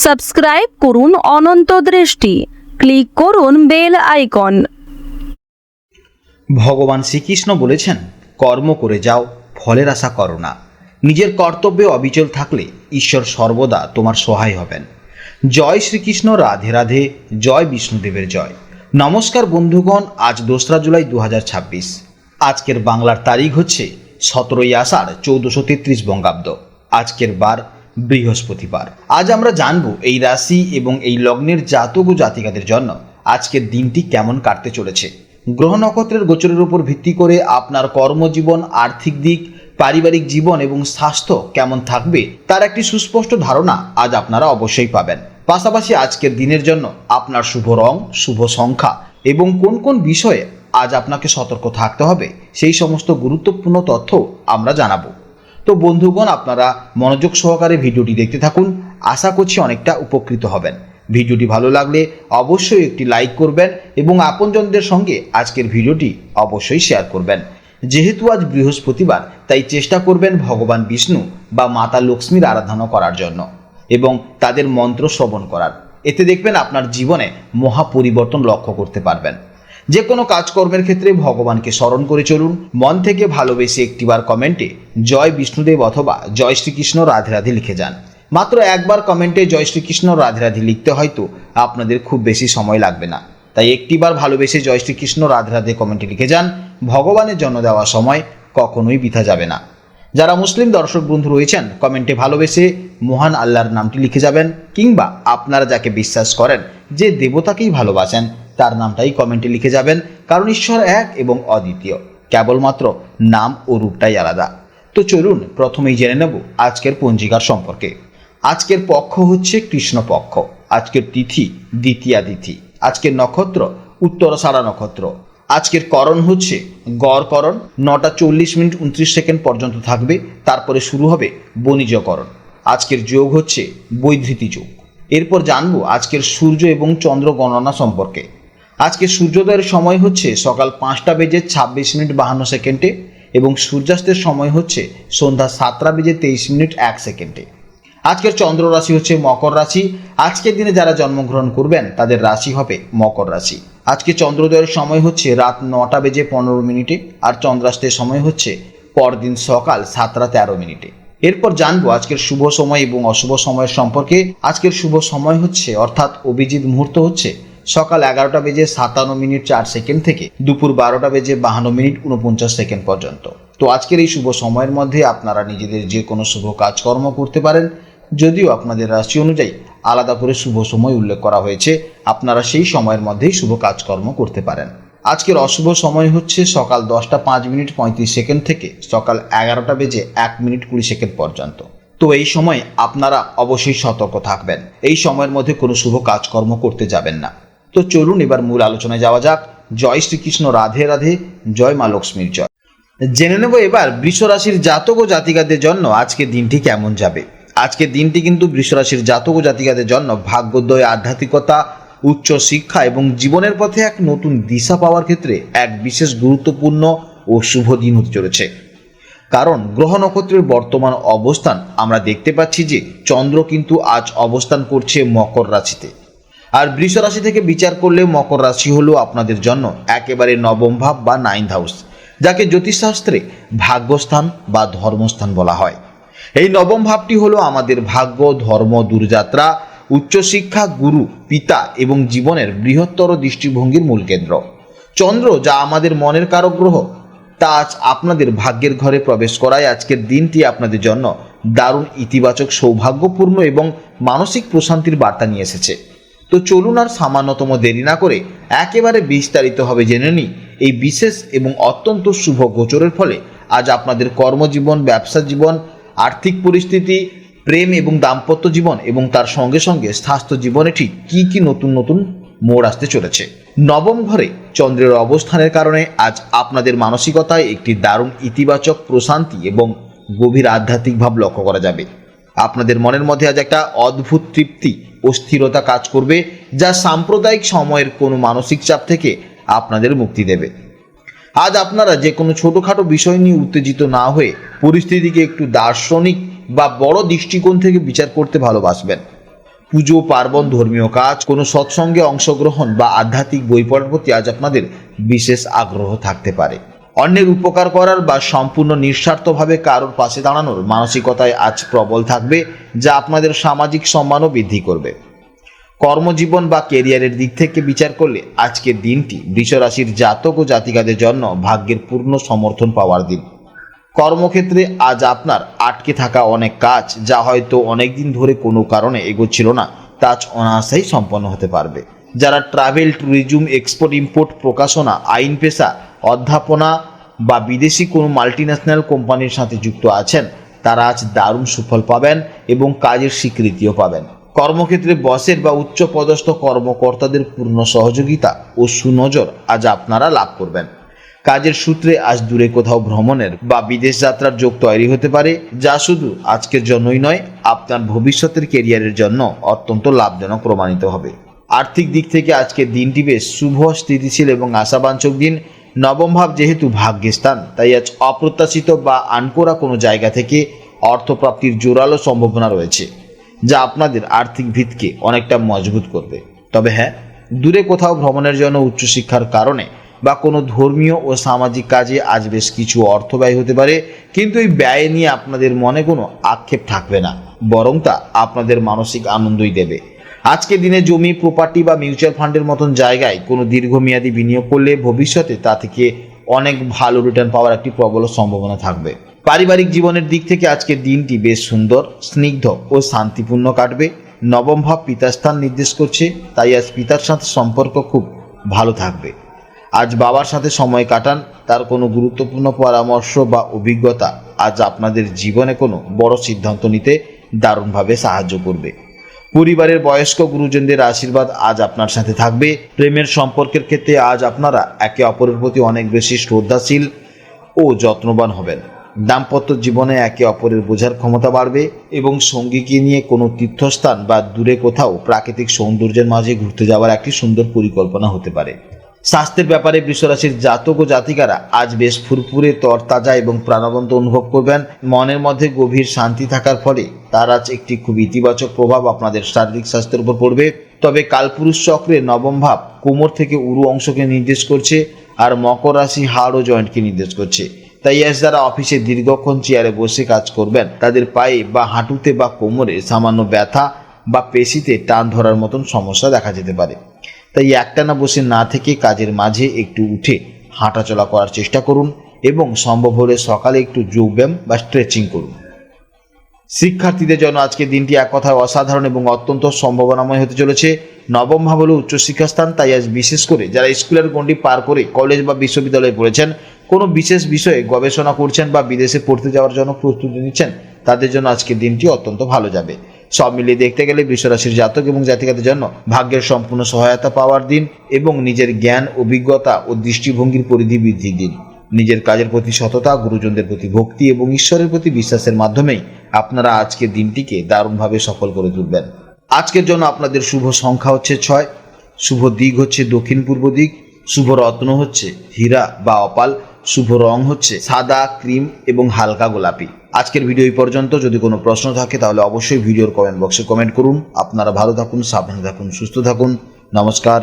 Subscribe করুন অনন্ত দৃষ্টি, click করুন বেল আইকন। ভগবান শ্রীকৃষ্ণ বলেছেন, কর্ম করে যাও, ফলের আশা করো না। নিজের কর্তব্যে অবিচল থাকলে ঈশ্বর সর্বদা তোমার সহায় হবেন। জয় শ্রীকৃষ্ণ, রাধে রাধে, জয় বিষ্ণুদেবের জয়। নমস্কার বন্ধুগণ, আজ 2রা জুলাই 2026। আজকের বাংলার তারিখ হচ্ছে 17ই আষাঢ় 1433 বঙ্গাব্দ। আজকের বার বৃহস্পতিবার। আজ আমরা জানব এই রাশি এবং এই লগ্নের জাতক ও জাতিকাদের জন্য আজকের দিনটি কেমন কাটতে চলেছে। গ্রহ নক্ষত্রের গোচরের উপর ভিত্তি করে আপনার কর্মজীবন, আর্থিক দিক, পারিবারিক জীবন এবং স্বাস্থ্য কেমন থাকবে তার একটি সুস্পষ্ট ধারণা আজ আপনারা অবশ্যই পাবেন। পাশাপাশি আজকের দিনের জন্য আপনার শুভ রং, শুভ সংখ্যা এবং কোন কোন বিষয়ে আজ আপনাকে সতর্ক থাকতে হবে সেই সমস্ত গুরুত্বপূর্ণ তথ্য আমরা জানাবো। তো বন্ধুগণ, আপনারা মনোযোগ সহকারে ভিডিওটি দেখতে থাকুন। আশা করছি অনেকটা উপকৃত হবেন। ভিডিওটি ভালো লাগলে অবশ্যই একটি লাইক করবেন এবং আপনজনদের সঙ্গে আজকের ভিডিওটি অবশ্যই শেয়ার করবেন। যেহেতু আজ বৃহস্পতিবার, তাই চেষ্টা করবেন ভগবান বিষ্ণু বা মাতা লক্ষ্মীর আরাধনা করার জন্য এবং তাদের মন্ত্র শ্রবণ করার। এতে দেখবেন আপনার জীবনে মহা পরিবর্তন লক্ষ্য করতে পারবেন। যে কোনো কাজকর্মের ক্ষেত্রে ভগবানকে স্মরণ করে চলুন। মন থেকে ভালোবেসে একটিবার কমেন্টে জয় বিষ্ণুদেব অথবা জয় শ্রীকৃষ্ণ রাধে রাধে লিখে যান। মাত্র একবার কমেন্টে জয় শ্রীকৃষ্ণ রাধে রাধে লিখতে হয়তো আপনাদের খুব বেশি সময় লাগবে না, তাই একটিবার ভালোবেসে জয় শ্রীকৃষ্ণ রাধে রাধে কমেন্টে লিখে যান। ভগবানের জন্য দেওয়া সময় কখনোই বৃথা যাবে না। যারা মুসলিম দর্শক বন্ধু রয়েছেন, কমেন্টে ভালোবেসে মহান আল্লাহর নামটি লিখে যাবেন, কিংবা আপনারা যাকে বিশ্বাস করেন, যে দেবতাকেই ভালোবাসেন, তার নামটাই কমেন্টে লিখে যাবেন। কারণ ঈশ্বর এক এবং অদ্বিতীয়, কেবলমাত্র নাম ও রূপটাই আলাদা। তো চলুন প্রথমেই জেনে নেব আজকের পঞ্জিকার সম্পর্কে। আজকের পক্ষ হচ্ছে কৃষ্ণপক্ষ। আজকের তিথি দ্বিতীয়া তিথি। আজকের নক্ষত্র উত্তরাষাঢ়া নক্ষত্র। আজকের করণ হচ্ছে গড়করণ, 9টা 40 মিনিট 29 সেকেন্ড পর্যন্ত থাকবে, তারপরে শুরু হবে বণিজকরণ। আজকের যোগ হচ্ছে বৈধৃতি যোগ। এরপর জানবো আজকের সূর্য এবং চন্দ্র গণনা সম্পর্কে। আজকে সূর্যোদয়ের সময় হচ্ছে সকাল 5টা বেজে 26 মিনিট 52 সেকেন্ডে এবং সূর্যাস্তের সময় হচ্ছে সন্ধ্যা 7টা বেজে 23 মিনিট 1 সেকেন্ডে। আজকের চন্দ্র রাশি হচ্ছে মকর রাশি। আজকের দিনে যারা জন্মগ্রহণ করবেন তাদের রাশি হবে মকর রাশি। আজকে চন্দ্রোদয়ের সময় হচ্ছে রাত 9টা বেজে 15 মিনিটে আর চন্দ্রাস্তের সময় হচ্ছে পরদিন সকাল 7টা 13 মিনিটে। এরপর জানবো আজকের শুভ সময় এবং অশুভ সময়ের সম্পর্কে। আজকের শুভ সময় হচ্ছে অর্থাৎ অভিজিৎ মুহূর্ত হচ্ছে সকাল 11টা বেজে 57 মিনিট 4 সেকেন্ড থেকে দুপুর 12টা বেজে 52 মিনিট 49 সেকেন্ড পর্যন্ত। তো আজকের এই শুভ সময়ের মধ্যে আপনারা নিজেদের যে কোনো শুভ কাজকর্ম করতে পারেন, যদিও আপনাদের রাশি অনুযায়ী আলাদা করে শুভ সময় উল্লেখ করা হয়েছে, আপনারা সেই সময়ের মধ্যেই শুভ কাজকর্ম করতে পারেন। আজকের অশুভ সময় হচ্ছে সকাল 10টা 5 মিনিট 35 সেকেন্ড থেকে সকাল 11টা বেজে 1 মিনিট 20 সেকেন্ড পর্যন্ত। তো এই সময় আপনারা অবশ্যই সতর্ক থাকবেন। এই সময়ের মধ্যে কোনো শুভ কাজকর্ম করতে যাবেন না। তো চলুন এবার মূল আলোচনায় যাওয়া যাক। জয় শ্রীকৃষ্ণ, রাধে রাধে, জয় মা লক্ষ্মীর জয়। জেনে নেব এবার বৃষ রাশির জাতক ও জাতিকাদের জন্য আজকের দিনটি কেমন যাবে। আজকের দিনটি কিন্তু বৃষ রাশির জাতক ও জাতিকাদের জন্য ভাগ্যোদয়, আধ্যাত্মিকতা, উচ্চ শিক্ষা এবং জীবনের পথে এক নতুন দিশা পাওয়ার ক্ষেত্রে এক বিশেষ গুরুত্বপূর্ণ ও শুভ দিন হতে চলেছে। কারণ গ্রহ নক্ষত্রের বর্তমান অবস্থান আমরা দেখতে পাচ্ছি যে চন্দ্র কিন্তু আজ অবস্থান করছে মকর রাশিতে। আর বৃষ রাশি থেকে বিচার করলে মকর রাশি হলো আপনাদের জন্য একেবারে নবম ভাব বা 9th হাউস, যাকে জ্যোতিষশাস্ত্রে ভাগ্যস্থান বা ধর্মস্থান বলা হয়। এই নবম ভাবটি হলো আমাদের ভাগ্য, ধর্ম, দূরযাত্রা, উচ্চশিক্ষা, গুরু, পিতা এবং জীবনের বৃহত্তর দৃষ্টিভঙ্গির মূল কেন্দ্র। চন্দ্র, যা আমাদের মনের কারক গ্রহ, তা আজ আপনাদের ভাগ্যের ঘরে প্রবেশ করায় আজকের দিনটি আপনাদের জন্য দারুণ ইতিবাচক, সৌভাগ্যপূর্ণ এবং মানসিক প্রশান্তির বার্তা নিয়ে এসেছে। তো চলুন আর সামান্যতম দেরি না করে একেবারে বিস্তারিতভাবে জেনে নিই এই বিশেষ এবং অত্যন্ত শুভ গোচরের ফলে আজ আপনাদের কর্মজীবন, ব্যবসা জীবন, আর্থিক পরিস্থিতি, প্রেম এবং দাম্পত্য জীবন এবং তার সঙ্গে সঙ্গে স্বাস্থ্য জীবনে ঠিক কী কী নতুন নতুন মোড় আসতে চলেছে। নবম ঘরে চন্দ্রের অবস্থানের কারণে আজ আপনাদের মানসিকতায় একটি দারুণ ইতিবাচক প্রশান্তি এবং গভীর আধ্যাত্মিক ভাব লক্ষ্য করা যাবে। আপনাদের মনের মধ্যে আজ একটা অদ্ভুত তৃপ্তি ও স্থিরতা কাজ করবে, যা সাম্প্রদায়িক সময়ের কোনো মানসিক চাপ থেকে আপনাদের মুক্তি দেবে। আজ আপনারা যে কোনো ছোটোখাটো বিষয় নিয়ে উত্তেজিত না হয়ে পরিস্থিতিকে একটু দার্শনিক বা বড় দৃষ্টিকোণ থেকে বিচার করতে ভালোবাসবেন। পুজো পার্বণ, ধর্মীয় কাজ, কোনো সৎসঙ্গে অংশগ্রহণ বা আধ্যাত্মিক বই পড়ার প্রতি আজ আপনাদের বিশেষ আগ্রহ থাকতে পারে। অন্যের উপকার করার বা সম্পূর্ণ নিঃস্বার্থভাবে কারোর পাশে দাঁড়ানোর মানসিকতায় আজ প্রবল থাকবে, যা আপনাদের সামাজিক সম্মানও বৃদ্ধি করবে। কর্মজীবন বা কেরিয়ারের দিক থেকে বিচার করলে আজকের দিনটি বৃষ রাশির জাতক ও জাতিকাদের জন্য ভাগ্যের পূর্ণ সমর্থন পাওয়ার দিন। কর্মক্ষেত্রে আজ আপনার আটকে থাকা অনেক কাজ, যা হয়তো অনেক দিন ধরে কোনো কারণে এগোচ্ছিল না, তা আজ অনায়াসেই সম্পন্ন হতে পারবে। যারা ট্রাভেল, ট্যুরিজম, এক্সপোর্ট ইম্পোর্ট, প্রকাশনা, আইন পেশা, অধ্যাপনা বা বিদেশি কোনো মাল্টিন্যাশনাল কোম্পানির সাথে যুক্ত আছেন, তারা আজ দারুণ সুফল পাবেন এবং কাজের স্বীকৃতিও পাবেন। কর্মক্ষেত্রে বসের বা উচ্চপদস্থ কর্মকর্তাদের পূর্ণ সহযোগিতা ও সুনজর আজ আপনারা লাভ করবেন। কাজের সূত্রে আজ দূরে কোথাও ভ্রমণের বা বিদেশ যাত্রার যোগ তৈরি হতে পারে, যা শুধু আজকের জন্যই নয়, আপনার ভবিষ্যতের কেরিয়ারের জন্য অত্যন্ত লাভজনক প্রমাণিত হবে। আর্থিক দিক থেকে আজকের দিনটি বেশ শুভ, স্থিতিশীল এবং আশাবাঞ্ছক দিন। নবম ভাব যেহেতু ভাগ্যের স্থান, তাই আজ অপ্রত্যাশিত বা আনকোরা কোনো জায়গা থেকে অর্থপ্রাপ্তির জোরালো সম্ভাবনা রয়েছে, যা আপনাদের আর্থিক ভিতকে অনেকটা মজবুত করবে। তবে হ্যাঁ, দূরে কোথাও ভ্রমণের জন্য উচ্চশিক্ষার কারণে বা কোনো ধর্মীয় ও সামাজিক কাজে আজ বেশ কিছু অর্থ ব্যয় হতে পারে, কিন্তু এই ব্যয় নিয়ে আপনাদের মনে কোনো আক্ষেপ থাকবে না, বরং তা আপনাদের মানসিক আনন্দই দেবে। আজকের দিনে জমি, প্রপার্টি বা মিউচুয়াল ফান্ডের মতন জায়গায় কোনো দীর্ঘমেয়াদী বিনিয়োগ করলে ভবিষ্যতে তা থেকে অনেক ভালো রিটার্ন পাওয়ার একটি প্রবল সম্ভাবনা থাকবে। পারিবারিক জীবনের দিক থেকে আজকের দিনটি বেশ সুন্দর, স্নিগ্ধ ও শান্তিপূর্ণ কাটবে। নবম ভাব পিতাস্থান নির্দেশ করছে, তাই আজ পিতার সাথে সম্পর্ক খুব ভালো থাকবে। আজ বাবার সাথে সময় কাটান, তার কোনো গুরুত্বপূর্ণ পরামর্শ বা অভিজ্ঞতা আজ আপনাদের জীবনে কোনো বড় সিদ্ধান্ত নিতে দারুণভাবে সাহায্য করবে। পরিবারের বয়স্ক গুরুজনদের আশীর্বাদ আজ আপনার সাথে থাকবে। প্রেমের সম্পর্কের ক্ষেত্রে আজ আপনারা একে অপরের প্রতি অনেক বেশি শ্রদ্ধাশীল ও যত্নবান হবেন। দাম্পত্য জীবনে একে অপরের বোঝার ক্ষমতা বাড়বে এবং সঙ্গীকে নিয়ে কোনো তীর্থস্থান বা দূরে কোথাও প্রাকৃতিক সৌন্দর্যের মাঝে ঘুরতে যাওয়ার একটি সুন্দর পরিকল্পনা হতে পারে। স্বাস্থ্যের ব্যাপারে বৃষরাশির জাতক ও জাতিকারা আজ বেশ ফুরফুরে, তরতাজা এবং প্রাণবন্ত অনুভব করবেন। মনের মধ্যে গভীর শান্তি থাকার ফলে তার আজ একটি খুব ইতিবাচক প্রভাব আপনাদের শারীরিক স্বাস্থ্যের উপর পড়বে। তবে কালপুরুষ চক্রে নবম ভাব কোমর থেকে উরু অংশকে নির্দেশ করছে, আর মকর রাশি হাড় ও জয়েন্টকে নির্দেশ করছে। তাই আজ যারা অফিসে দীর্ঘক্ষণ চেয়ারে বসে কাজ করবেন, তাদের পায়ে বা হাঁটুতে বা কোমরে সামান্য ব্যথা বা পেশিতে টান ধরার মতন সমস্যা দেখা যেতে পারে। তাই একটানা বসে না থেকে কাজের মাঝে একটু উঠে হাঁটাচলা করার চেষ্টা করুন এবং সম্ভব হলে সকালে একটু যোগব্যায়াম বা স্ট্রেচিং করুন। শিক্ষার্থীদের জন্য আজকের দিনটি এক কথায় অসাধারণ এবং অত্যন্ত সম্ভাবনাময় হতে চলেছে। নবম ভাব হল উচ্চশিক্ষাস্থান, তাই আজ বিশেষ করে যারা স্কুলের গণ্ডি পার করে কলেজ বা বিশ্ববিদ্যালয়ে পড়েছেন, কোনো বিশেষ বিষয়ে গবেষণা করছেন বা বিদেশে পড়তে যাওয়ার জন্য প্রস্তুতি নিচ্ছেন, তাদের জন্য আজকের দিনটি অত্যন্ত ভালো যাবে। সব মিলিয়ে দেখতে গেলে বৃষরাশির জাতক এবং জাতিকাদের জন্য ভাগ্যের সম্পূর্ণ সহায়তা পাওয়ার দিন এবং নিজের জ্ঞান, অভিজ্ঞতা ও দৃষ্টিভঙ্গির পরিধি বৃদ্ধির দিন। নিজের কাজের প্রতি সততা, গুরুজনদের প্রতি ভক্তি এবং ঈশ্বরের প্রতি বিশ্বাসের মাধ্যমেই আপনারা আজকের দিনটিকে দারুণভাবে সফল করে তুলবেন। আজকের জন্য আপনাদের শুভ সংখ্যা হচ্ছে 6, শুভ দিক হচ্ছে দক্ষিণ পূর্ব দিক, শুভ রত্ন হচ্ছে হীরা বা অপাল, শুভ রং হচ্ছে সাদা, ক্রিম এবং হালকা গোলাপি। আজকের ভিডিও এই পর্যন্ত। যদি কোনো প্রশ্ন থাকে তাহলে অবশ্যই ভিডিওর কমেন্ট বক্সে কমেন্ট করুন। আপনারা ভালো থাকুন, সাবধানে থাকুন, সুস্থ থাকুন। নমস্কার।